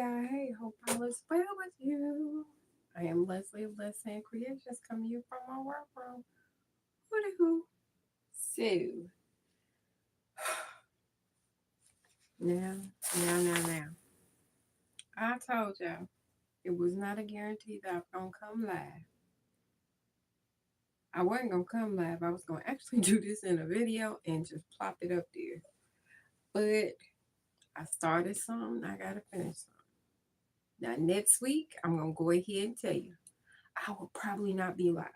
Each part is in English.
Hey, hope all is well with you. I am Leslie of LesAnn Creations coming to you from my work room. Hooty hoo. So, now, now. I told y'all it was not a guarantee that I was going to come live. I wasn't going to come live. I was going to actually do this in a video and just plop it up there. But I started something, I got to finish something. Now, next week, I'm going to go ahead and tell you, I will probably not be live.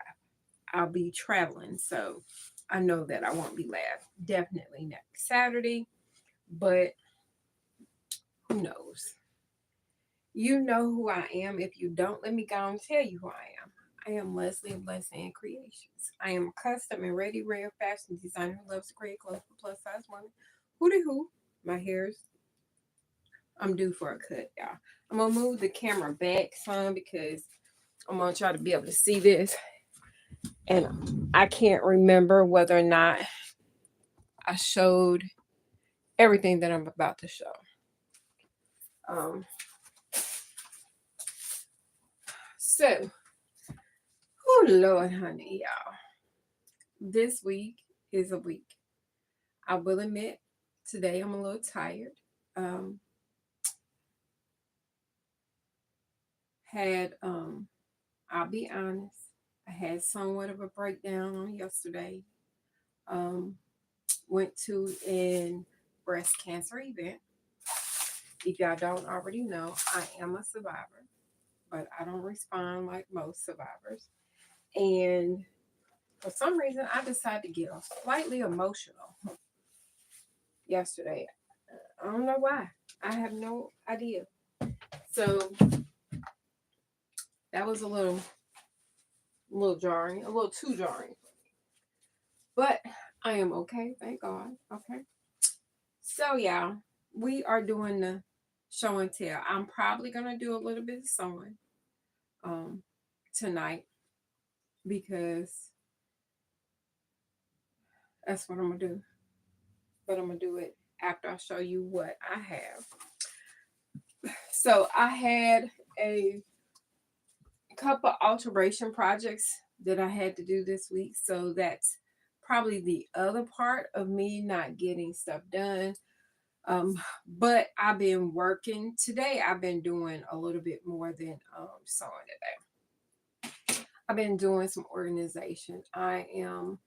I'll be traveling, so I know that I won't be live definitely next Saturday, but who knows? You know who I am. If you don't, let me go and tell you who I am. I am Leslie of LesAnn Creations. I am a custom and ready rare fashion designer who loves to create clothes for plus size women. Hooty hoo. My hair's I'm due for a cut, y'all. I'm gonna move the camera back some because I'm gonna try to be able to see this. And I can't remember whether or not I showed everything that I'm about to show. Um, so, oh Lord, honey, y'all. This week is a week. I will admit, today I'm a little tired. Um, had I'll be honest, I had somewhat of a breakdown on yesterday. Um, went to an breast cancer event. If y'all don't already know, I am a survivor, but I don't respond like most survivors. And for some reason, I decided to get slightly emotional yesterday. I don't know why. I have no idea. So that was a little jarring, a little too jarring. But I am okay, thank God. Okay. So yeah, we are doing the show and tell. I'm probably gonna do a little bit of sewing um tonight because that's what I'm gonna do. But I'm gonna do it after I show you what I have. So I had a couple alteration projects that I had to do this week. So that's probably the other part of me not getting stuff done. Um, but I've been working today. I've been doing a little bit more than sewing today. I've been doing some organization. Um,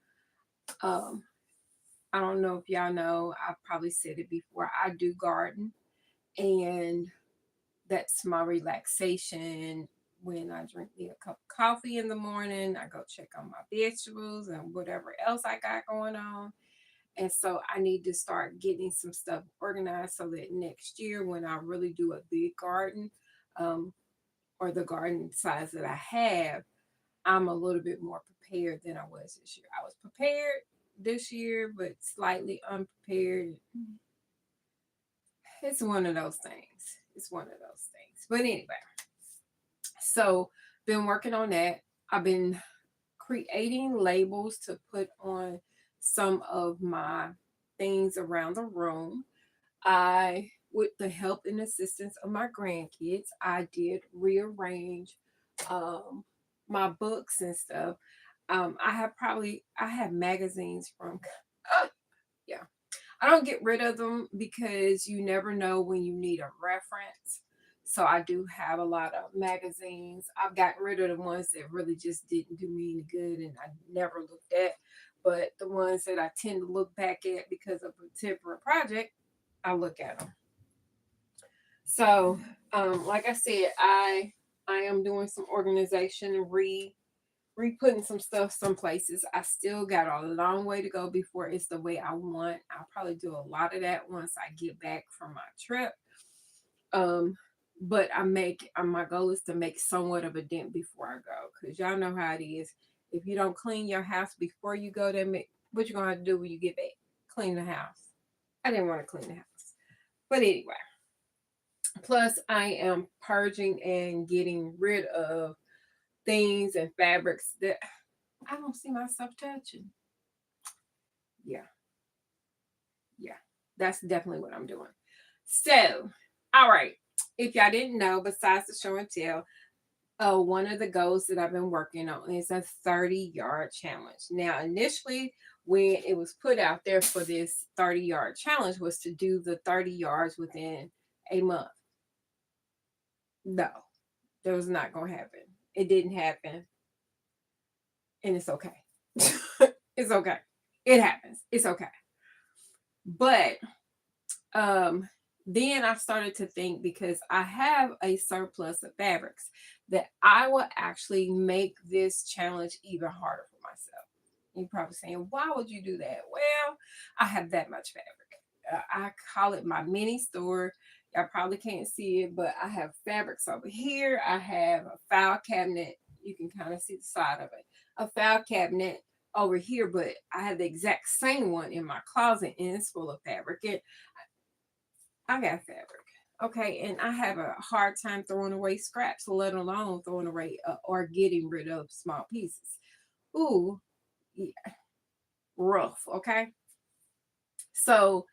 I don't know if y'all know, I've probably said it before. I do garden, and that's my relaxation. When I drink me a cup of coffee in the morning, I go check on my vegetables and whatever else I got going on. And so I need to start getting some stuff organized so that next year, when I really do a big garden, um, or the garden size that I have, I'm a little bit more prepared than I was this year. I was prepared this year, but slightly unprepared. It's one of those things. It's one of those things. But anyway, so been working on that. I've been creating labels to put on some of my things around the room. With the help and assistance of my grandkids, I did rearrange um, my books and stuff. I have magazines from, yeah. I don't get rid of them because you never know when you need a reference. So I do have a lot of magazines. I've gotten rid of the ones that really just didn't do me any good and I never looked at. But the ones that I tend to look back at because of a temporary project, I look at them. So, like I said, I am doing some organization and re-putting some stuff some places. I still got a long way to go before it's the way I want. I'll probably do a lot of that once I get back from my trip. Um, but my goal is to make somewhat of a dent before I go, because y'all know how it is. If you don't clean your house before you go, then what you gonna have to do when you get back? Clean the house. I didn't want to clean the house, but anyway. Plus, I am purging and getting rid of things and fabrics that I don't see myself touching. Yeah, yeah, that's definitely what I'm doing. So, all right. if y'all didn't know, besides the show and tell, one of the goals that I've been working on is a 30-yard challenge. Now, initially, when it was put out there for this 30-yard challenge, was to do the 30 yards within a month. No, that was not going to happen. It didn't happen, and it's okay. It's okay. It happens. It's okay. But then I started to think, because I have a surplus of fabrics, that I will actually make this challenge even harder for myself. You're probably saying, why would you do that? Well, I have that much fabric. I call it my mini store. Y'all probably can't see it, but I have fabrics over here. I have a file cabinet. You can kind of see the side of it. A file cabinet over here, but I have the exact same one in my closet, and it's full of fabric. And I got fabric. Okay, and I have a hard time throwing away scraps, let alone throwing away or getting rid of small pieces. Ooh, yeah, rough. Okay, so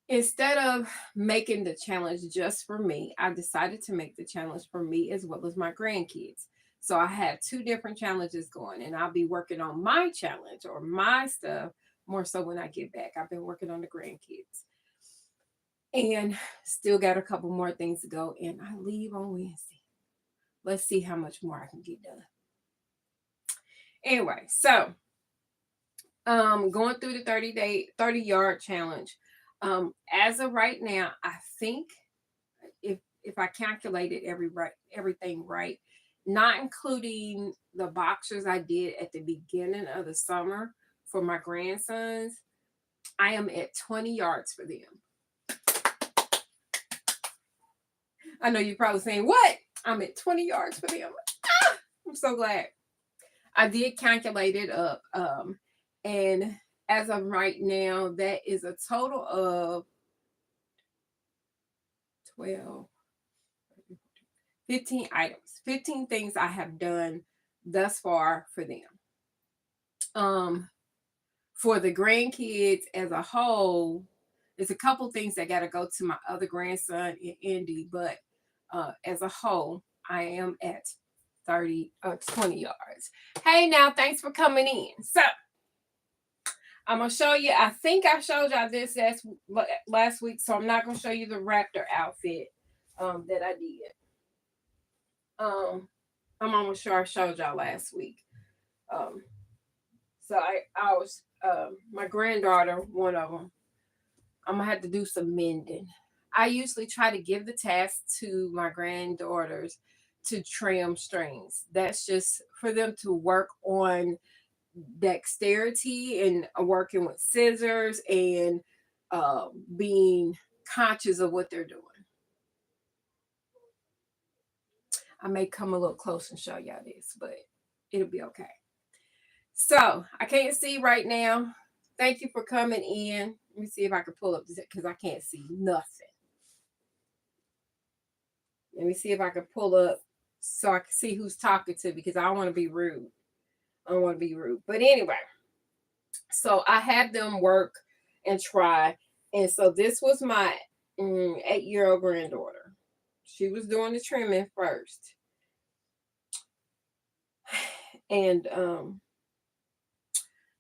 instead of making the challenge just for me, I decided to make the challenge for me as well as my grandkids. So I have two different challenges going, and I'll be working on my challenge or my stuff more so when I get back. I've been working on the grandkids, and still got a couple more things to go, and I leave on Wednesday. Let's see how much more I can get done. Anyway, so going through the 30-yard challenge. As of right now, I think if I calculated everything right, not including the boxers I did at the beginning of the summer for my grandsons, I am at 20 yards for them. I know you're probably saying, what? I'm at 20 yards for them. Ah, I'm so glad. I did calculate it up. And as of right now, that is a total of 12, 15 items, 15 things I have done thus far for them. For the grandkids as a whole, there's a couple things that got to go to my other grandson, Indy, but as a whole, I am at 20 yards. Hey, now, thanks for coming in. So, I'm going to show you, I think I showed y'all this last week, so I'm not going to show you the raptor outfit that I did. I'm almost sure I showed y'all last week. So I was, my granddaughter, one of them, I'm going to have to do some mending. I usually try to give the task to my granddaughters to trim strings. That's just for them to work on dexterity and working with scissors and being conscious of what they're doing. I may come a little close and show y'all this, but it'll be okay. So I can't see right now. Thank you for coming in. Let me see if I can pull up this because I can't see nothing. Let me see if I can pull up so I can see who's talking to, because I don't want to be rude. I don't want to be rude. But anyway, so I had them work and try. And so this was my 8-year-old granddaughter. She was doing the trimming first. And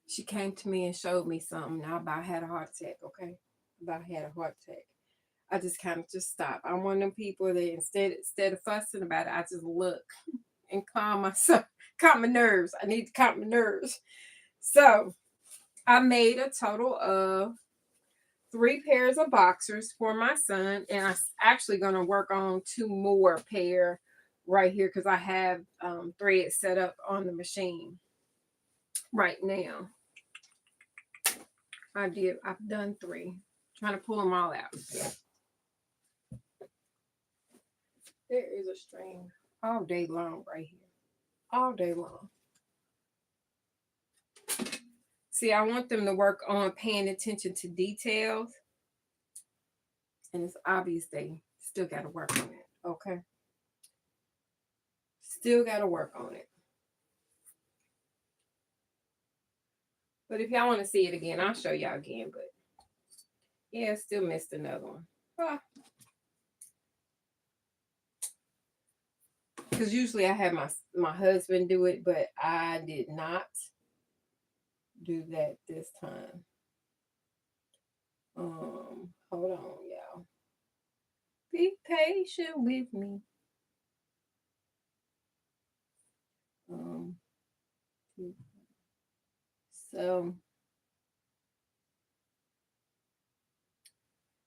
she came to me and showed me something. Now I about had a heart attack, okay? About had a heart attack. I just kind of just stopped. I'm one of them people that instead of fussing about it, I just look and calm myself, calm my nerves. I need to calm my nerves. So I made a total of 3 pairs of boxers for my son, and I'm actually going to work on 2 more pair right here because I have thread set up on the machine right now. I've done 3. Trying to pull them all out. There is a string all day long right here. All day long. See, I want them to work on paying attention to details. And it's obvious they still got to work on it. Okay? Still got to work on it. But if y'all want to see it again, I'll show y'all again. But yeah, still missed another one. Ah. because usually I have my husband do it, but I did not do that this time. Hold on, y'all. Be patient with me. Um, so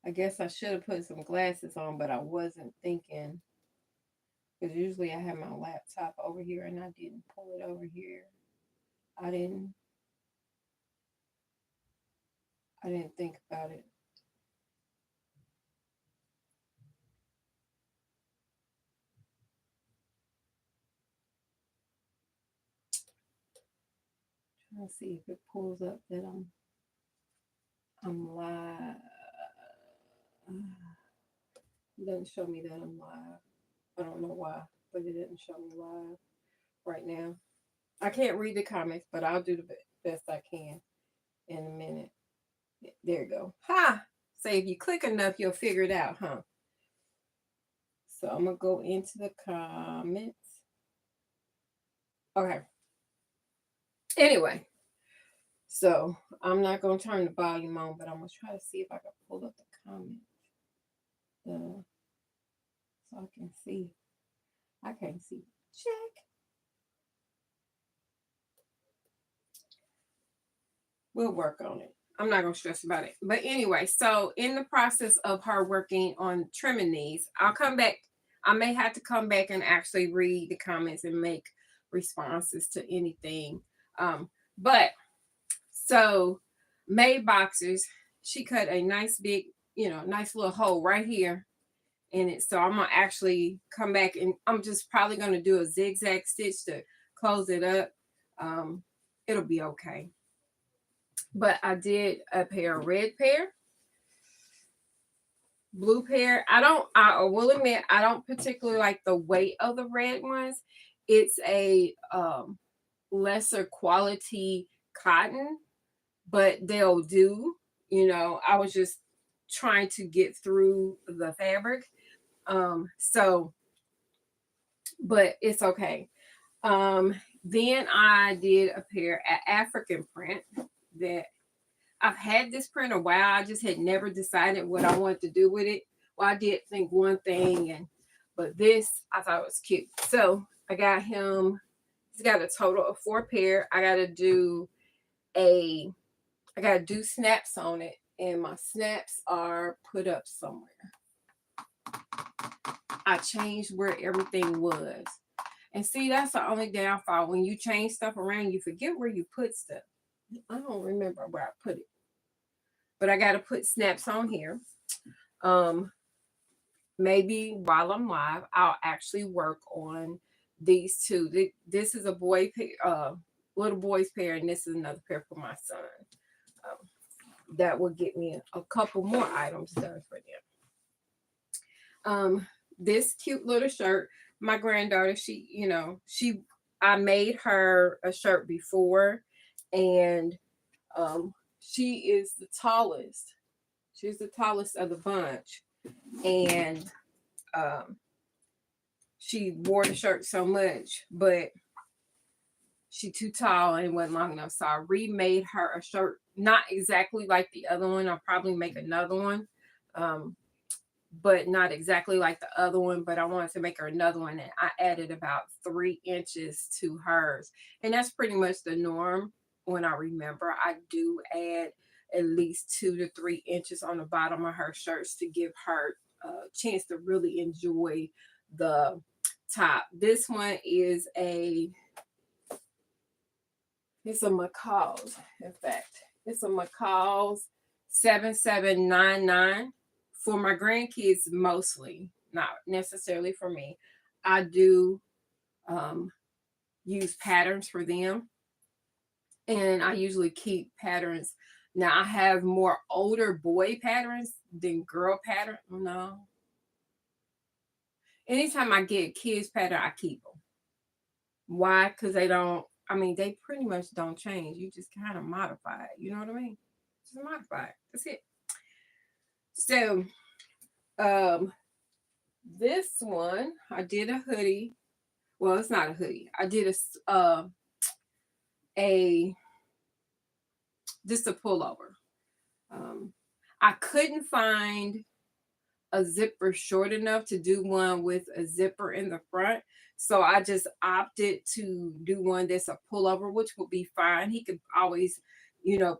I guess I should have put some glasses on, but I wasn't thinking because usually I have my laptop over here and I didn't pull it over here. I didn't I didn't think about it. Trying to see if it pulls up that I'm live. It doesn't show me that I'm live. I don't know why, but it didn't show me live right now. I can't read the comments, but I'll do the best I can in a minute. There you go. Ha! Say if you click enough, you'll figure it out, huh? So I'm gonna go into the comments. Okay. Anyway, so I'm not gonna turn the volume on, but I'm gonna try to see if I can pull up the comments, so I can see. I can't see. Check. We'll work on it. I'm not gonna stress about it. But anyway, so in the process of her working on trimming these, I'll come back. I may have to come back and actually read the comments and make responses to anything. But so May boxers, she cut a nice big, nice little hole right here in it. So I'm gonna actually come back and I'm just probably gonna do a zigzag stitch to close it up. It'll be okay. But I did a pair of red pair, blue pair. I will admit, I don't particularly like the weight of the red ones. It's a lesser quality cotton, but they'll do. I was just trying to get through the fabric. So, but it's okay. Then I did a pair of African print that I've had this print a while. I just had never decided what I wanted to do with it. Well, I did think one thing, but this I thought was cute. So I got him. He's got a total of 4 pair. A. I gotta do snaps on it, and my snaps are put up somewhere. I changed where everything was, and see that's the only downfall when you change stuff around. You forget where you put stuff. I don't remember where I put it. But I got to put snaps on here. Um, Maybe while I'm live, I'll actually work on these two. This is a little boy's pair, and this is another pair for my son. That will get me a couple more items done for them. This cute little shirt, my granddaughter, I made her a shirt before, and she is the tallest. She's the tallest of the bunch. And she wore the shirt so much, but she too tall and wasn't long enough. So I remade her a shirt, not exactly like the other one. I'll probably make another one, but not exactly like the other one. But I wanted to make her another one, and I added about 3 inches to hers, and that's pretty much the norm. When I remember, I do add at least 2 to 3 inches on the bottom of her shirts to give her a chance to really enjoy the top. This one is it's a McCall's. In fact, it's a McCall's 7799 for my grandkids mostly, not necessarily for me. I do use patterns for them, and I usually keep patterns. Now I have more older boy patterns than girl pattern. No, anytime I get kids pattern, I keep them. Why? Because they don't. I mean, they pretty much don't change. You just kind of modify it. You know what I mean? Just modify it. That's it. So, this one I did a hoodie. Well, it's not a hoodie. I did a just a pullover. Um, I couldn't find a zipper short enough to do one with a zipper in the front. So I just opted to do one that's a pullover, which will be fine. He could always,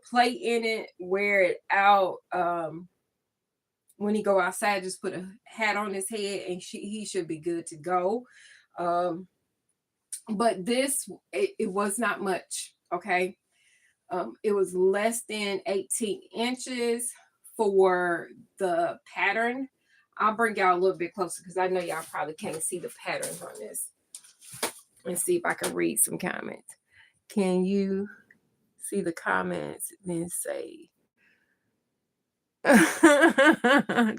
play in it, wear it out. When he go outside, just put a hat on his head and he should be good to go. Um, but it was not much. Okay. It was less than 18 inches for the pattern. I'll bring y'all a little bit closer because I know y'all probably can't see the patterns on this. Let's see if I can read some comments. Can you see the comments? Then say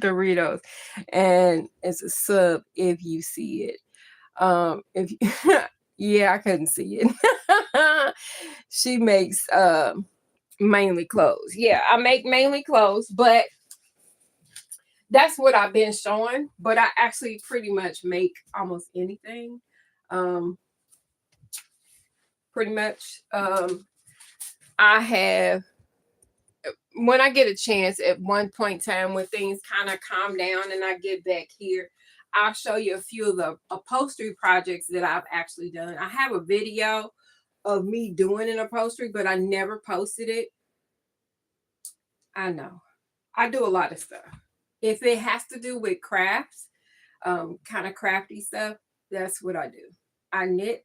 Doritos, and it's a sub if you see it. If you, yeah, I couldn't see it. She makes mainly clothes. Yeah, I make mainly clothes, but that's what I've been showing. But I actually pretty much make almost anything. Pretty much. I have, when I get a chance at one point in time when things kind of calm down and I get back here, I'll show you a few of the upholstery projects that I've actually done. I have a video of me doing an upholstery, but I never posted it. I know. I do a lot of stuff. If it has to do with crafts, kind of crafty stuff, that's what I do. I knit.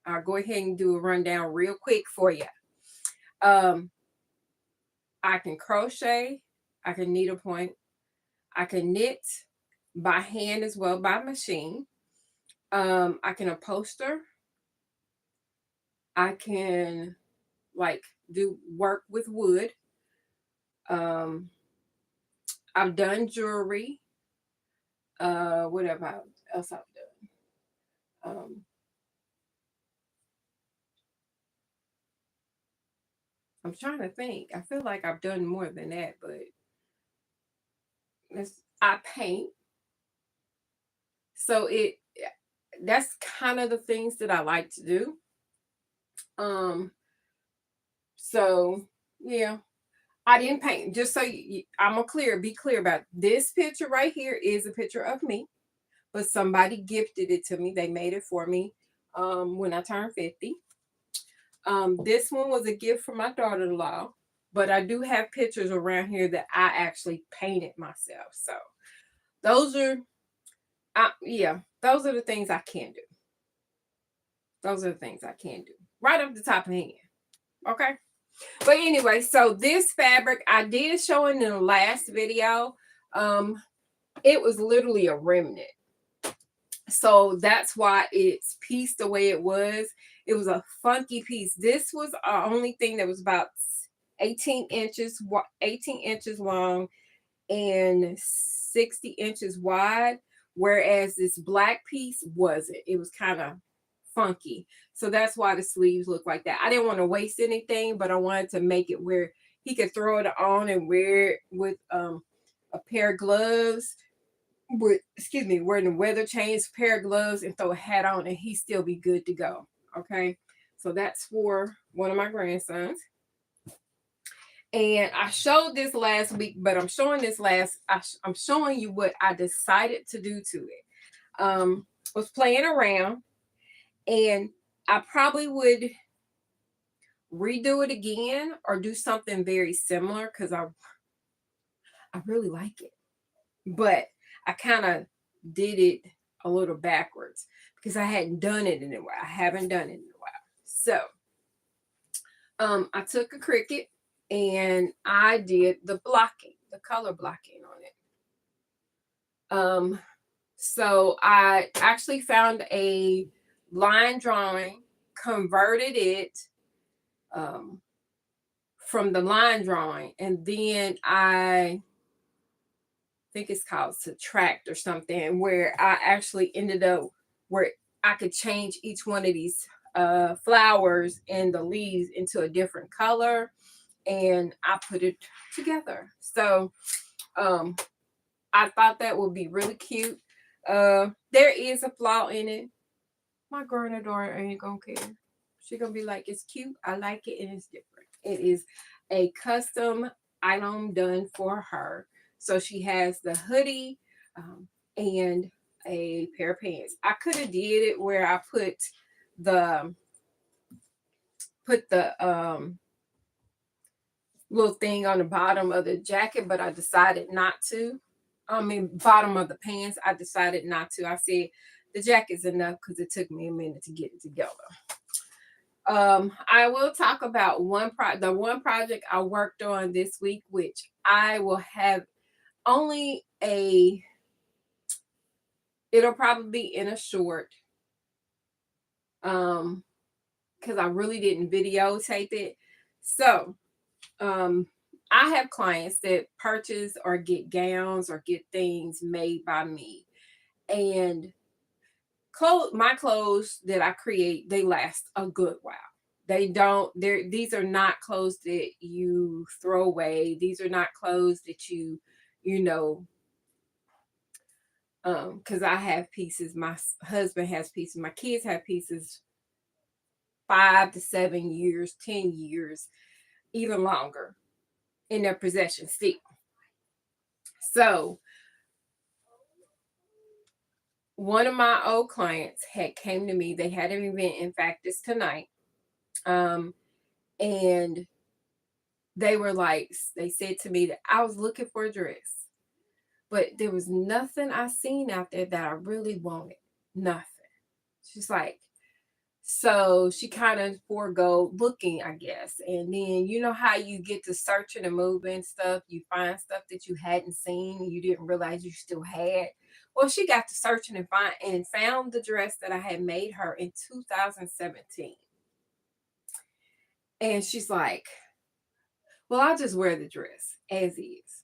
I'll go ahead and do a rundown real quick for you. I can crochet. I can needlepoint. I can knit by hand as well, by machine. I can upholster. I can do work with wood. I've done jewelry. Whatever else I've done. I'm trying to think. I feel like I've done more than that, but I paint. So that's kind of the things that I like to do. So yeah, I didn't paint. Just so I'm gonna be clear about this picture right here is a picture of me, but somebody gifted it to me. They made it for me when I turned 50. This one was a gift from my daughter-in-law, but I do have pictures around here that I actually painted myself. So those are, those are the things I can do. Those are the things I can do. Right up the top of the hand. Okay. But anyway, so this fabric I did show in the last video. It was literally a remnant. So that's why it's pieced the way it was. It was a funky piece. This was the only thing that was about 18 inches long and 60 inches wide, whereas this black piece wasn't. It was kind of funky. So that's why the sleeves look like that. I didn't want to waste anything, but I wanted to make it where he could throw it on and wear it with a pair of gloves. Wearing the weather chains, pair of gloves, and throw a hat on, and he still be good to go. Okay, so that's for one of my grandsons. And I showed this last week, but I'm showing I'm showing you what I decided to do to it. Was playing around, and I probably would redo it again or do something very similar because I really like it. But I kind of did it a little backwards because I hadn't done it in a while. I haven't done it in a while. So I took a Cricut and I did the color blocking on it. So I actually found a line drawing, converted it from the line drawing, and then I think it's called Subtract or something, where I actually ended up where I could change each one of these flowers and the leaves into a different color, and I put it together. So I thought that would be really cute. There is a flaw in it. My granddaughter ain't gonna care. She gonna be like, it's cute, I like it, and it's different. It is a custom item done for her. So she has the hoodie, and a pair of pants. I could have did it where I the put the little thing on the bottom of the jacket, but I decided not to. I mean, bottom of the pants, I decided not to. I said the jacket's enough because it took me a minute to get it together. I will talk about the one project I worked on this week, which I will have only it'll probably be in a short, because I really didn't videotape it. So, I have clients that purchase or get gowns or get things made by me, and my clothes that I create, they last a good while. They don't, these are not clothes that you throw away. These are not clothes that you know, because I have pieces, my husband has pieces, my kids have pieces 5 to 7 years, 10 years, even longer in their possession still. So one of my old clients had came to me. They had an event. In fact, it's tonight. And they were like, they said to me that I was looking for a dress, but there was nothing I seen out there that I really wanted. Nothing. She's like, so she kind of forego looking, I guess. And then you know how you get to searching and moving stuff, you find stuff that you hadn't seen, you didn't realize you still had. Well, she got to searching and found the dress that I had made her in 2017. And she's like, well, I'll just wear the dress as is.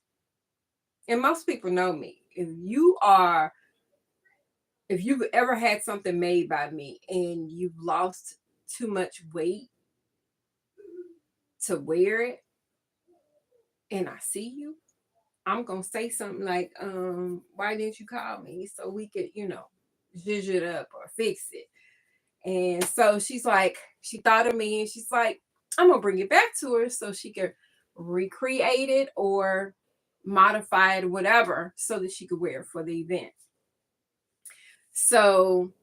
And most people know me. If you've ever had something made by me and you've lost too much weight to wear it, and I see you, I'm gonna say something like, why didn't you call me so we could, zhuzh it up or fix it? And so she's like, she thought of me and she's like, I'm gonna bring it back to her so she could recreate it or modify it, whatever, so that she could wear it for the event. So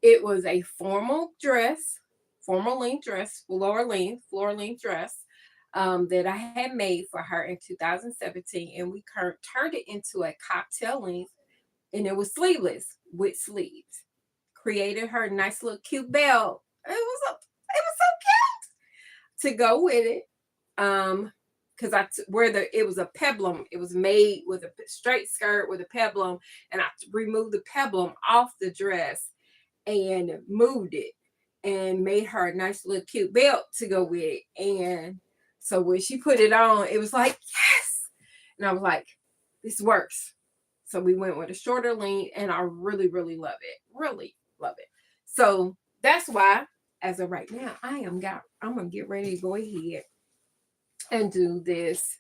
it was a formal length dress, floor length dress, that I had made for her in 2017, and we turned it into a cocktail length, and it was sleeveless with sleeves. Created her a nice little cute belt. It was so cute to go with it. Because it was a peplum. It was made with a straight skirt with a peplum, and I removed the peplum off the dress and moved it and made her a nice little cute belt to go with it. And so when she put it on, it was like, yes. And I was like, this works. So we went with a shorter length, and I really, really love it. Really love it. So that's why, as of right now, I'm gonna get ready to go ahead and do these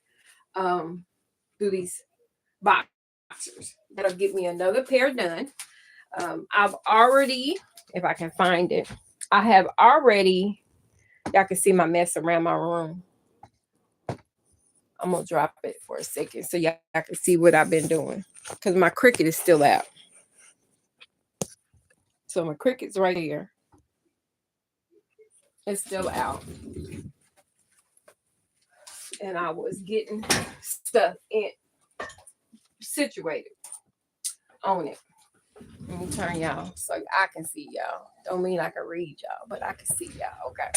boxers. That'll give me another pair done. I've already, if I can find it, I have already, y'all can see my mess around my room. I'm gonna drop it for a second so y'all can see what I've been doing, because my Cricut is still out. So my Cricut's right here. It's still out. And I was getting stuff situated on it. Let me turn y'all so I can see y'all. Don't mean I can read y'all, but I can see y'all. Okay.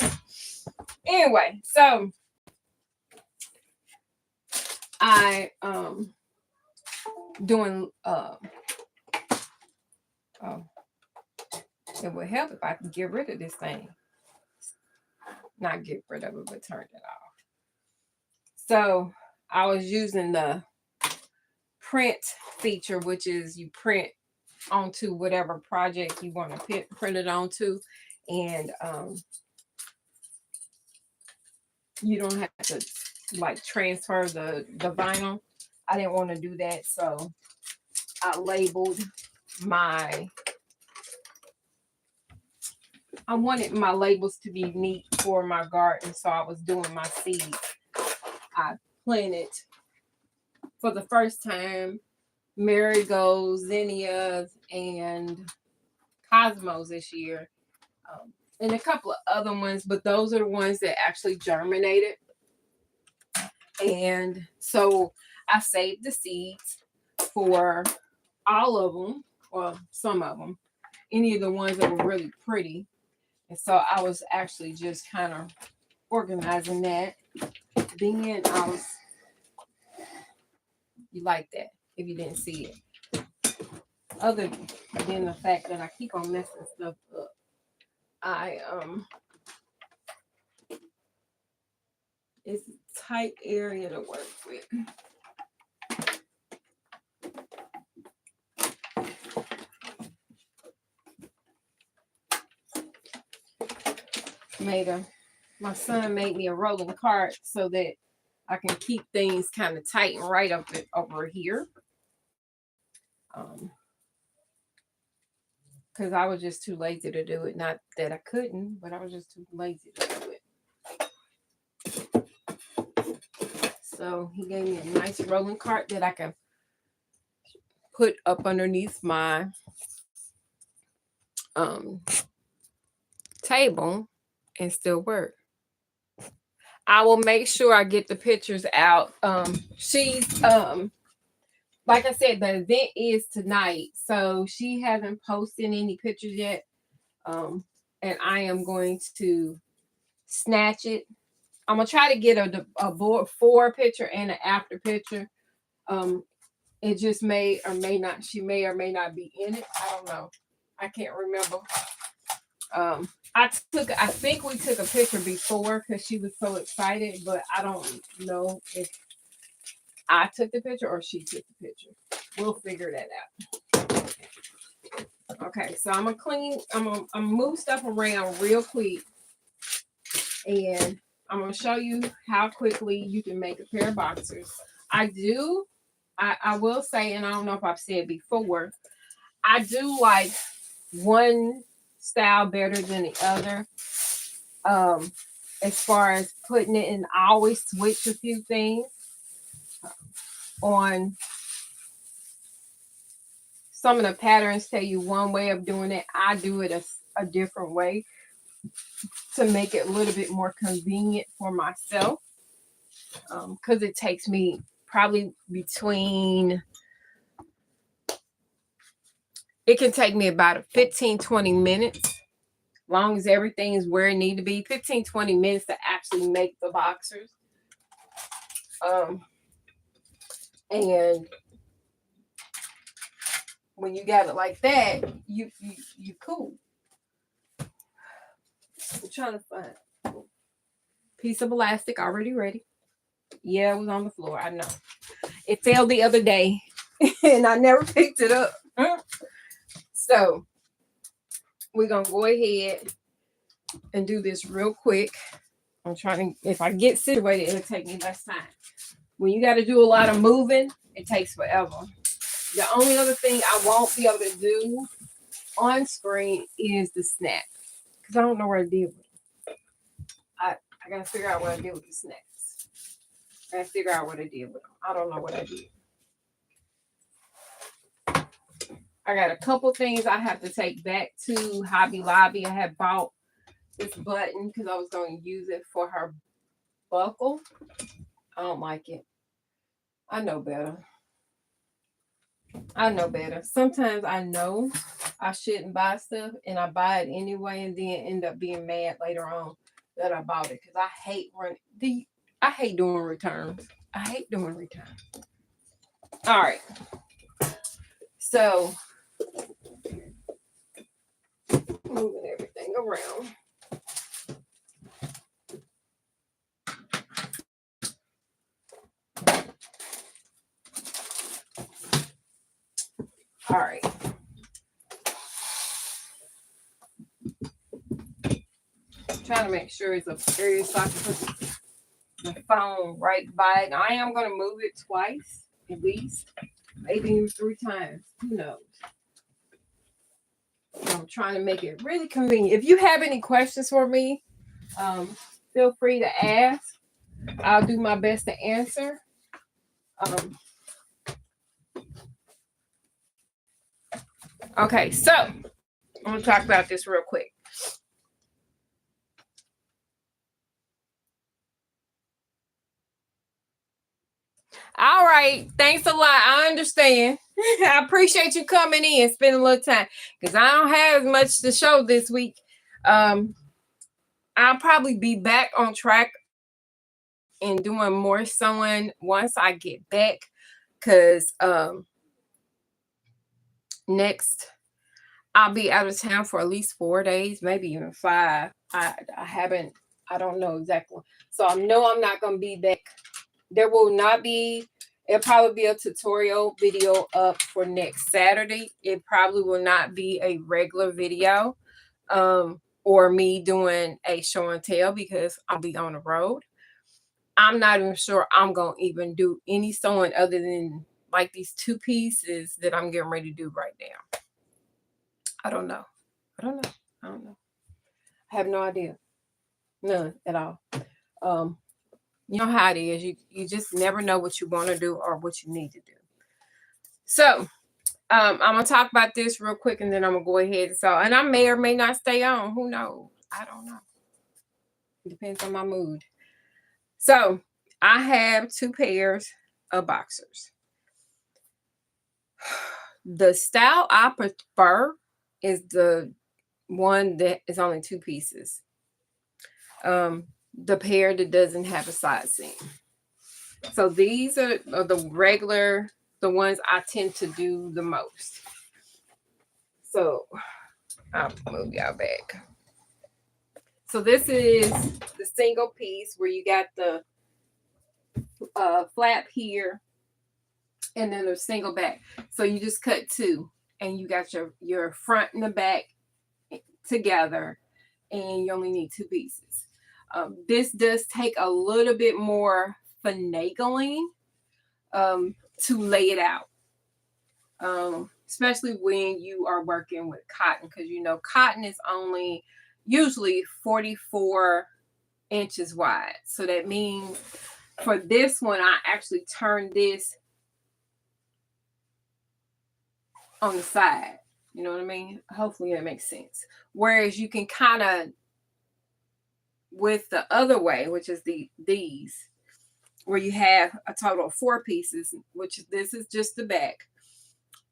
Anyway, so I doing oh, it would help if I could get rid of this thing. Not get rid of it, but turn it off. So I was using the print feature, which is you print onto whatever project you want to print it onto, and you don't have to like transfer the vinyl. I didn't want to do that, so I labeled my I wanted my labels to be neat for my garden, so I was doing my seeds. I planted for the first time marigolds, zinnias, and cosmos this year, and a couple of other ones, but those are the ones that actually germinated. And so I saved the seeds for all of them, or some of them, any of the ones that were really pretty. And so I was actually just kind of organizing that. Then I was, you like that if you didn't see it. Other than the fact that I keep on messing stuff up, I it's a tight area to work with. My son made me a rolling cart so that I can keep things kind of tight and right up over here. Because I was just too lazy to do it. Not that I couldn't, but I was just too lazy to do it. So he gave me a nice rolling cart that I can put up underneath my table and still work. I will make sure I get the pictures out. She's like I said, the event is tonight, so she hasn't posted any pictures yet. And I am going to snatch it. I'm gonna try to get a before picture and an after picture. It just may or may not. She may or may not be in it. I don't know. I can't remember. I think we took a picture before because she was so excited, but I don't know if I took the picture or she took the picture. We'll figure that out. Okay, so I'm gonna move stuff around real quick, and I'm gonna show you how quickly you can make a pair of boxers. I will say, and I don't know if I've said before, I do like one style better than the other. As far as putting it in, I always switch a few things on. Some of the patterns tell you one way of doing it. I do it a different way to make it a little bit more convenient for myself, because it takes me probably it can take me about 15-20 minutes, long as everything is where it needs to be. 15-20 minutes to actually make the boxers. And when you got it like that, you cool. I'm trying to find a piece of elastic already ready. Yeah, it was on the floor. I know. It fell the other day and I never picked it up. So we're going to go ahead and do this real quick. I'm trying to, if I get situated, it'll take me less time. When you got to do a lot of moving, it takes forever. The only other thing I won't be able to do on screen is the snap, because I don't know what I did with it. I got to figure out what I did with the snaps. I got to figure out what I did with them. I don't know what I did. I got a couple things I have to take back to Hobby Lobby. I had bought this button because I was going to use it for her buckle. I don't like it. I know better. Sometimes I know I shouldn't buy stuff and I buy it anyway and then end up being mad later on that I bought it, because I hate doing returns. All right. So moving everything around. All right. Trying to make sure it's a area so I can put the phone right by it. I am going to move it twice, at least, maybe even 3 times. Who knows? I'm trying to make it really convenient. If you have any questions for me, feel free to ask. I'll do my best to answer. Okay, so I'm going to talk about this real quick. All right. Thanks a lot. I understand. I appreciate you coming in, spending a little time, because I don't have much to show this week. I'll probably be back on track and doing more sewing once I get back, because next I'll be out of town for at least 4 days, maybe even 5. I don't know exactly. So I know I'm not going to be back. There will not be, it'll probably be a tutorial video up for next Saturday. It probably will not be a regular video or me doing a show and tell, because I'll be on the road. I'm not even sure I'm going to even do any sewing other than like these 2 pieces that I'm getting ready to do right now. I don't know. I have no idea. None at all. You know how it is. You just never know what you want to do or what you need to do. So I'm gonna talk about this real quick, and then I'm gonna go ahead and sew. And I may or may not stay on. Who knows? I don't know. It depends on my mood. So I have 2 pairs of boxers. The style I prefer is the one that is only 2 pieces. The pair that doesn't have a side seam. So these are the regular, the ones I tend to do the most. So I'll move y'all back. So this is the single piece where you got the flap here and then a single back. So you just cut 2 and you got your front and the back together, and you only need 2 pieces. This does take a little bit more finagling to lay it out, especially when you are working with cotton, because you know cotton is only usually 44 inches wide. So that means for this one, I actually turned this on the side. You know what I mean? Hopefully that makes sense. Whereas you can kind of, with the other way, which is these, where you have a total of 4 pieces, which this is just the back.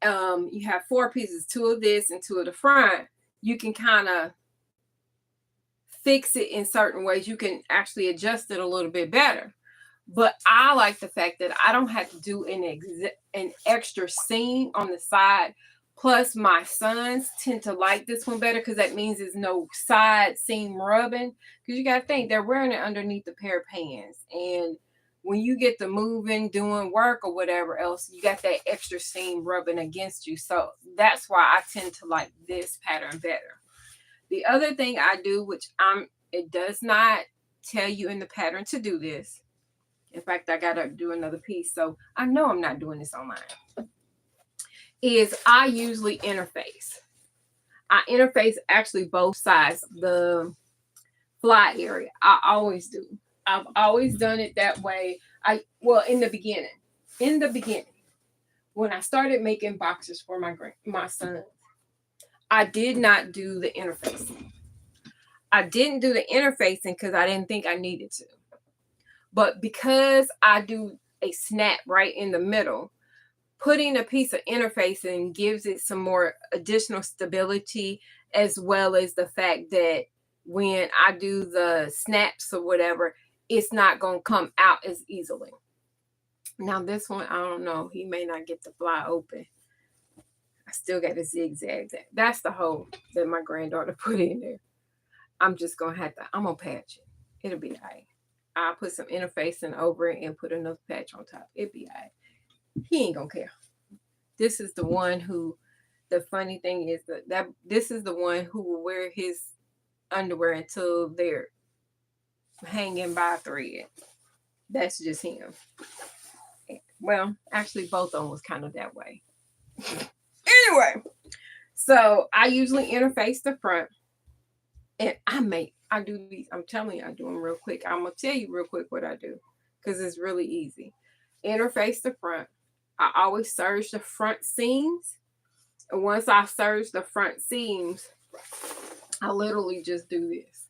You have 4 pieces, 2 of this and 2 of the front. You can kind of fix it in certain ways. You can actually adjust it a little bit better. But I like the fact that I don't have to do an extra seam on the side. Plus, my sons tend to like this one better because that means there's no side seam rubbing. Because you got to think, they're wearing it underneath a pair of pants. And when you get to moving, doing work or whatever else, you got that extra seam rubbing against you. So that's why I tend to like this pattern better. The other thing I do, which it does not tell you in the pattern to do this. In fact, I got to do another piece. So I know I'm not doing this online. Is I usually interface. I interface actually both sides, the fly area. I always do. I've always done it that way. In the beginning, when I started making boxes for my son, I did not do the interfacing. I didn't do the interfacing because I didn't think I needed to. But because I do a snap right in the middle, putting a piece of interfacing gives it some more additional stability, as well as the fact that when I do the snaps or whatever, it's not going to come out as easily. Now this one, I don't know. He may not get the fly open. I still got a zigzag. That's the hole that my granddaughter put in there. I'm just going to I'm going to patch it. It'll be all right. I'll put some interfacing over it and put another patch on top. It'll be all right. He ain't going to care. This is the one who, the funny thing is that this is the one who will wear his underwear until they're hanging by a thread. That's just him. Well, actually, both of them was kind of that way. Anyway, So I usually interface the front, and I do these. I'm telling you, I do them real quick. I'm gonna tell you real quick what I do because it's really easy. Interface the front. I always serge the front seams, and once I serge the front seams, I literally just do this.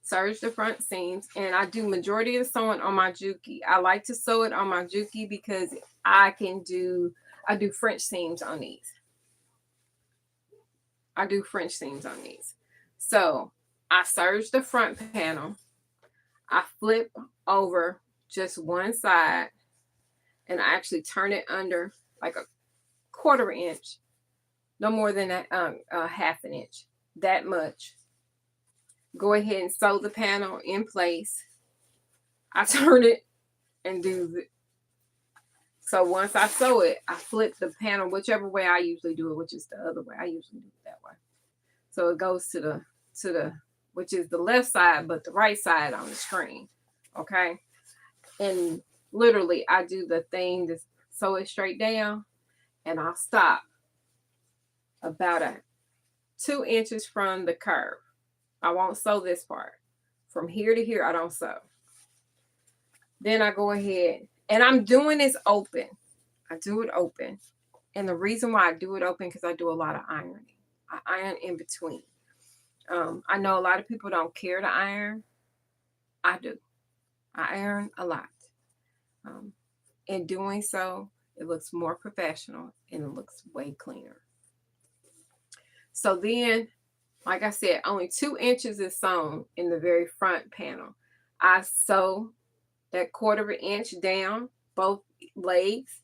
Serge the front seams, and I do majority of the sewing on my Juki. I like to sew it on my Juki because I do French seams on these. I do French seams on these. So I serge the front panel. I flip over just one side, and I actually turn it under like a quarter inch, no more than that, half an inch, that much. Go ahead and sew the panel in place. I turn it and so once I sew it, I flip the panel whichever way I usually do it, which is the other way. I usually do it that way. So it goes to the which is the left side, but the right side on the screen. Okay. And literally I do the thing to sew it straight down, and I'll stop about 2 inches from the curve. I won't sew this part. From here to here, I don't sew. Then I go ahead, and I'm doing this open. I do it open. And the reason why I do it open, because I do a lot of ironing. I iron in between. I know a lot of people don't care to iron. I do. I iron a lot. In doing so, it looks more professional and it looks way cleaner. So then, like I said, only 2 inches is sewn in the very front panel. I sew that quarter of an inch down both legs,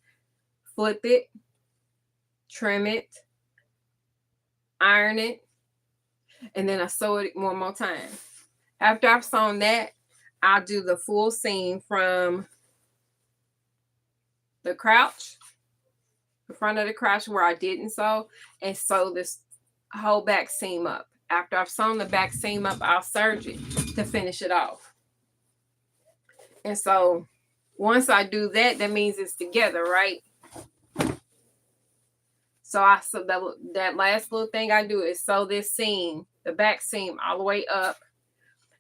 flip it, trim it, iron it, and then I sew it one more time. After I've sewn that, I'll do the full seam from the crouch, the front of the crouch where I didn't sew, and sew this whole back seam up. After I've sewn the back seam up, I'll serge it to finish it off. And so once I do that, that means it's together, right? So that last little thing I do is sew this seam, the back seam, all the way up,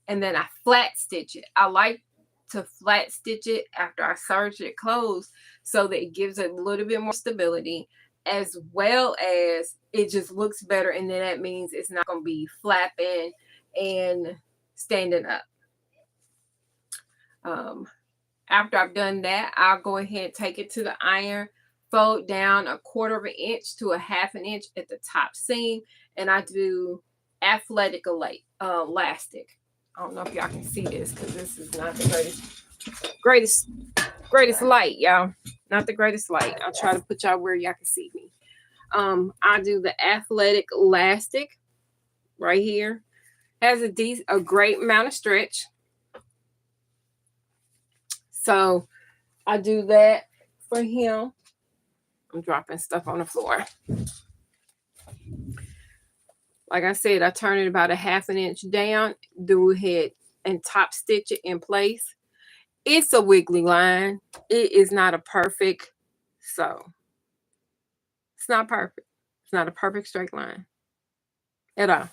and then I flat stitch it. I like to flat stitch it after I serge it closed so that it gives it a little bit more stability, as well as it just looks better, and then that means it's not going to be flapping and standing up. After I've done that, I'll go ahead and take it to the iron, fold down a quarter of an inch to a half an inch at the top seam, and I do athletic elastic. I don't know if y'all can see this because this is not the greatest light, y'all. Not the greatest light. I'll try to put y'all where y'all can see me. I do the athletic elastic right here. Has a great amount of stretch. So I do that for him. I'm dropping stuff on the floor. Like I said, I turn it about a half an inch down, do ahead and top stitch it in place. It's a wiggly line. It is not a perfect sew. It's not perfect. It's not a perfect straight line at all.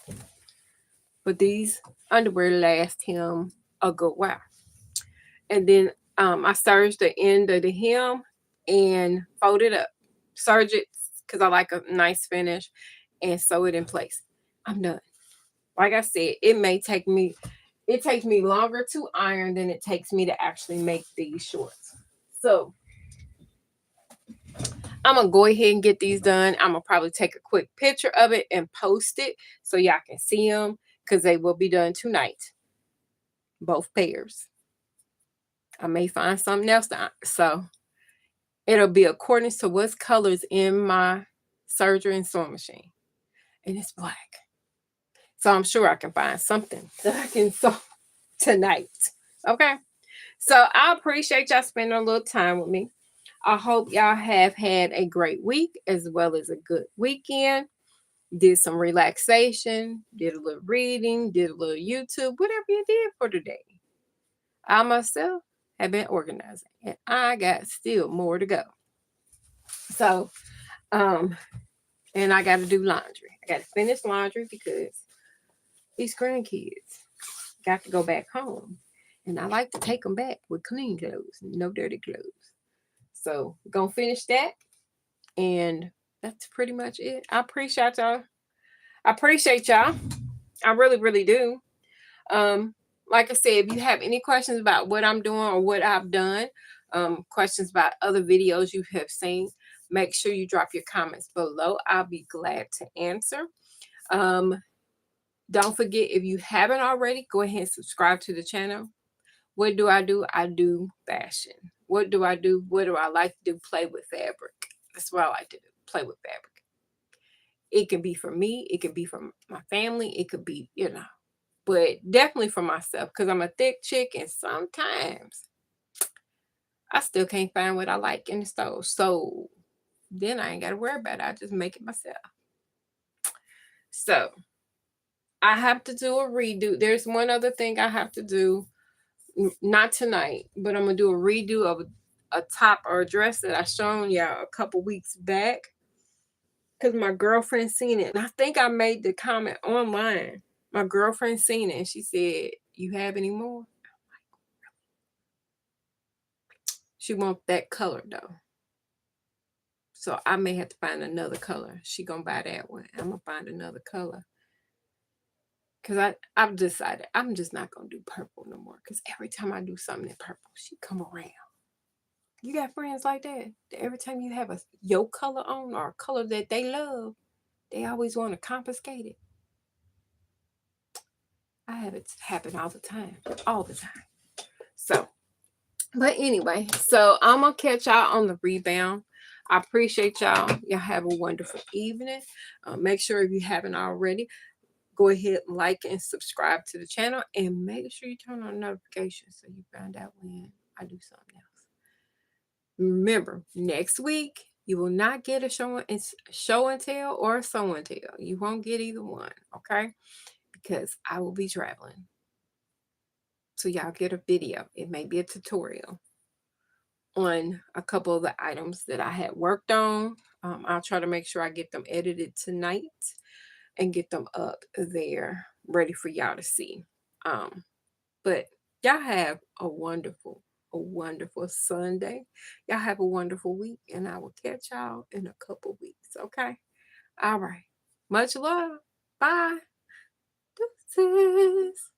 But these underwear last him a good while. And then I serge the end of the hem and fold it up. Serge it because I like a nice finish, and sew it in place. I'm done. Like I said, it takes me longer to iron than it takes me to actually make these shorts. So I'm going to go ahead and get these done. I'm going to probably take a quick picture of it and post it so y'all can see them because they will be done tonight. Both pairs. I may find something else to iron. So it'll be according to what's colors in my surgery and sewing machine. And it's black. So I'm sure I can find something that I can sew tonight. Okay. So I appreciate y'all spending a little time with me. I hope y'all have had a great week as well as a good weekend. Did some relaxation, did a little reading, did a little YouTube, whatever you did for today. I myself have been organizing, and I got still more to go. So And I got to do laundry. I got to finish laundry because these grandkids got to go back home. And I like to take them back with clean clothes, no dirty clothes. So we're going to finish that. And that's pretty much it. I appreciate y'all. I appreciate y'all. I really, really do. Um, like I said, if you have any questions about what I'm doing or what I've done, questions about other videos you have seen, make sure you drop your comments below. I'll be glad to answer. Um, don't forget, if you haven't already, go ahead and subscribe to the channel. What do? I do fashion. What do I do? What do I like to do? Play with fabric. That's what I like to do. Play with fabric. It can be for me. It can be for my family. It could be, but definitely for myself because I'm a thick chick and sometimes I still can't find what I like in the store. So then I ain't got to worry about it. I just make it myself. So I have to do a redo. There's one other thing I have to do, not tonight, but I'm going to do a redo of a top or a dress that I shown y'all a couple weeks back because my girlfriend seen it. And I think I made the comment online. My girlfriend seen it and she said, "You have any more?" She wants that color though. So I may have to find another color. She gonna buy that one. I'm gonna find another color. Cause I've decided I'm just not gonna do purple no more. Cause every time I do something in purple, she come around. You got friends like that? Every time you have your color on or a color that they love, they always want to confiscate it. I have it happen all the time. All the time. So, but anyway, so I'm gonna catch y'all on the rebound. I appreciate y'all. Y'all have a wonderful evening. Make sure if you haven't already, go ahead and like and subscribe to the channel and make sure you turn on notifications so you find out when I do something else. Remember, next week you will not get a show and tell or a show and tell. You won't get either one, okay? Because I will be traveling. So y'all get a video. It may be a tutorial on a couple of the items that I had worked on. I'll try to make sure I get them edited tonight and get them up there ready for y'all to see. But y'all have a wonderful Sunday. Y'all have a wonderful week, and I will catch y'all in a couple weeks. Okay? All right. Much love. Bye. Deuces.